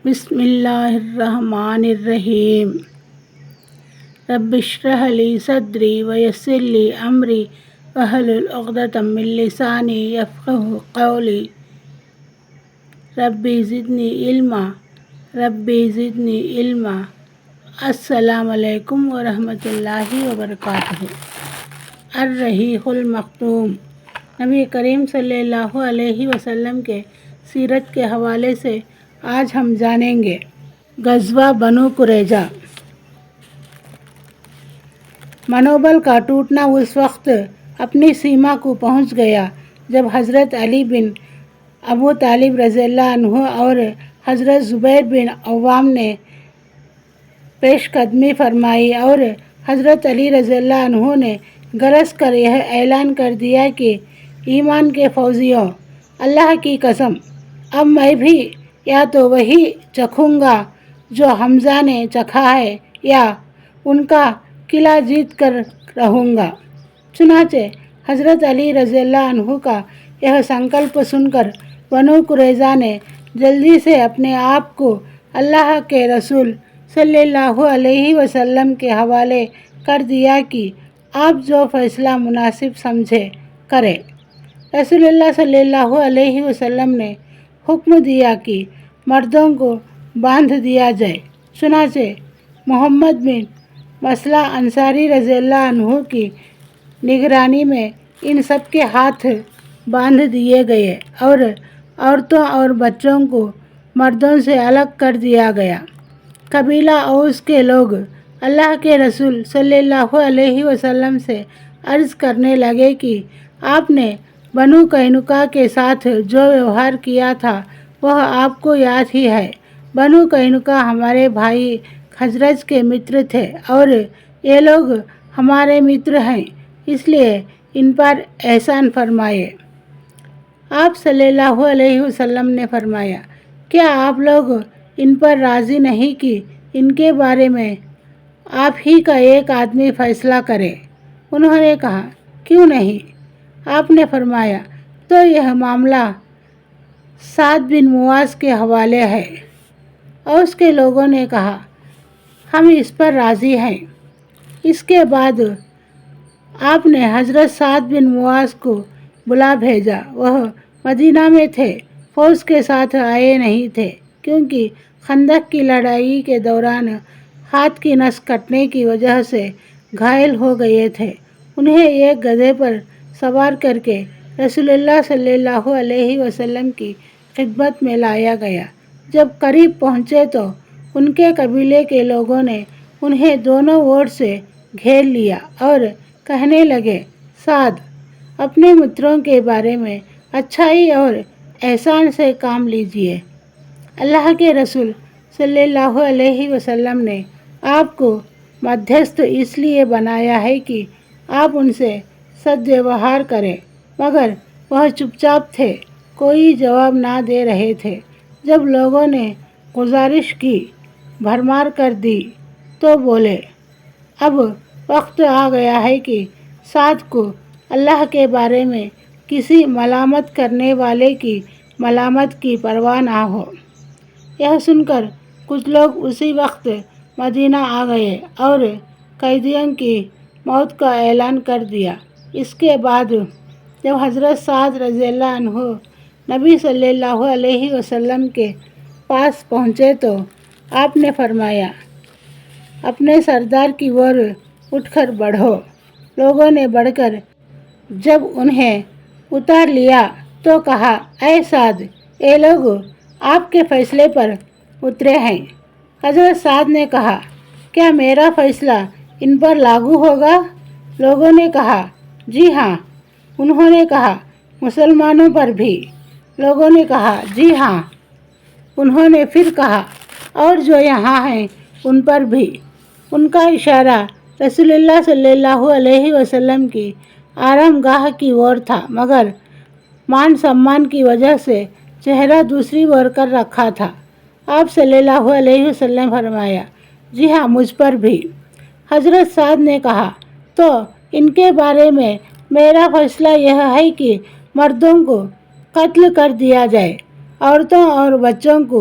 بسم اللہ الرحمن الرحیم رب اشرح لی صدری ویسر لی امری واحلل عقدۃ من لسانی یفقہوا قولی ربی زدنی علما السلام علیکم ورحمۃ اللہ وبرکاتہ۔ الرحیق المختوم، نبی کریم صلی اللہ علیہ وسلم کے سیرت کے حوالے سے آج ہم جانیں گے۔ غزوہ بنو قریظہ۔ منوبل کا ٹوٹنا اس وقت اپنی سیما کو پہنچ گیا جب حضرت علی بن ابو طالب رضی اللہ عنہ اور حضرت زبیر بن عوام نے پیش قدمی فرمائی اور حضرت علی رضی اللہ عنہ نے گرج کر یہ اعلان کر دیا کہ ایمان کے فوجیوں، اللہ کی قسم، اب میں بھی یا تو وہی چکھوں گا جو حمزہ نے چکھا ہے یا ان کا قلعہ جیت کر رہوں گا۔ چنانچہ حضرت علی رضی اللہ عنہ کا یہ سنکلپ سن کر بنو قریظہ نے جلدی سے اپنے آپ کو اللہ کے رسول صلی اللہ علیہ وسلم کے حوالے کر دیا کہ آپ جو فیصلہ مناسب سمجھے کریں۔ رسول اللہ صلی اللہ علیہ وسلم نے حکم دیا کہ مردوں کو باندھ دیا جائے۔ چنانچہ محمد بن مسلمہ انصاری رضی اللہ عنہ کی نگرانی میں ان سب کے ہاتھ باندھ دیے گئے اور عورتوں اور بچوں کو مردوں سے الگ کر دیا گیا۔ قبیلہ اوس کے لوگ اللہ کے رسول صلی اللہ علیہ وسلم سے عرض کرنے لگے کہ آپ نے بنو قینقاع کے ساتھ جو ویوہار کیا تھا وہ آپ کو یاد ہی ہے۔ بنو قینقاع ہمارے بھائی خزرج کے متر تھے اور یہ لوگ ہمارے متر ہیں، اس لیے ان پر احسان فرمائے۔ آپ صلی اللہ علیہ وسلم نے فرمایا، کیا آپ لوگ ان پر راضی نہیں کہ ان کے بارے میں آپ ہی کا ایک آدمی فیصلہ کرے؟ انہوں نے کہا، کیوں نہیں؟ آپ نے فرمایا، تو یہ معاملہ سعد بن معاذ کے حوالے ہے۔ اوس کے لوگوں نے کہا، ہم اس پر راضی ہیں۔ اس کے بعد آپ نے حضرت سعد بن معاذ کو بلا بھیجا۔ وہ مدینہ میں تھے، فوج کے ساتھ آئے نہیں تھے کیونکہ خندق کی لڑائی کے دوران ہاتھ کی نس کٹنے کی وجہ سے گھائل ہو گئے تھے۔ انہیں ایک گدھے پر سوار کر کے رسول اللہ صلی اللہ علیہ وسلم کی خدمت میں لایا گیا۔ جب قریب پہنچے تو ان کے قبیلے کے لوگوں نے انہیں دونوں اور سے گھیر لیا اور کہنے لگے، سعد، اپنے متروں کے بارے میں اچھائی اور احسان سے کام لیجیے۔ اللہ کے رسول صلی اللہ علیہ وسلم نے آپ کو مدھیستھ اس لیے بنایا ہے کہ آپ ان سے سد ویوہار کریں، مگر وہ چپ چاپ تھے، کوئی جواب نہ دے رہے تھے۔ جب لوگوں نے گزارش کی، بھرمار کر دی تو بولے، اب وقت آ گیا ہے کہ سعد کو اللہ کے بارے میں کسی ملامت کرنے والے کی ملامت کی پرواہ نہ ہو۔ یہ سن کر کچھ لوگ اسی وقت مدینہ آ گئے اور قیدیوں کی موت کا اعلان کر دیا۔ اس کے بعد جب حضرت سعد رضی اللہ عنہ نبی صلی اللہ علیہ وسلم کے پاس پہنچے تو آپ نے فرمایا، اپنے سردار کی اور اٹھ کر بڑھو۔ لوگوں نے بڑھ کر جب انہیں اتار لیا تو کہا، اے سعد، یہ لوگ آپ کے فیصلے پر اترے ہیں۔ حضرت سعد نے کہا، کیا میرا فیصلہ ان پر لاگو ہوگا؟ لوگوں نے کہا، جی ہاں۔ انہوں نے کہا، مسلمانوں پر بھی؟ لوگوں نے کہا، جی ہاں۔ انہوں نے پھر کہا، اور جو یہاں ہیں ان پر بھی؟ ان کا اشارہ رسول اللہ صلی اللہ علیہ وسلم کی آرام گاہ کی اور تھا، مگر مان سمان کی وجہ سے چہرہ دوسری اور کر رکھا تھا۔ آپ صلی اللہ علیہ وسلم فرمایا، جی ہاں، مجھ پر بھی۔ حضرت سعد نے کہا، تو ان کے بارے میں میرا فیصلہ یہ ہے کہ مردوں کو قتل کر دیا جائے، عورتوں اور بچوں کو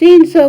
300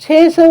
600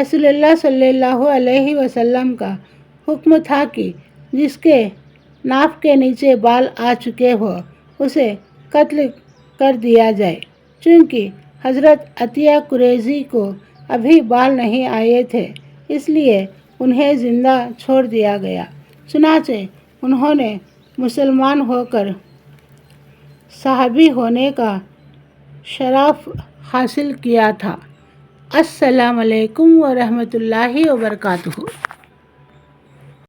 رسول اللہ صلی اللہ علیہ وسلم کا حکم تھا کہ جس کے ناف کے نیچے بال آ چکے ہو اسے قتل کر دیا جائے، چونکہ حضرت عطیہ قریظی کو ابھی بال نہیں آئے تھے، اس لیے انہیں زندہ چھوڑ دیا گیا۔ چنانچہ انہوں نے مسلمان ہو کر صحابی ہونے کا شرف حاصل کیا تھا۔ السلام علیکم ورحمۃ اللہ وبرکاتہ۔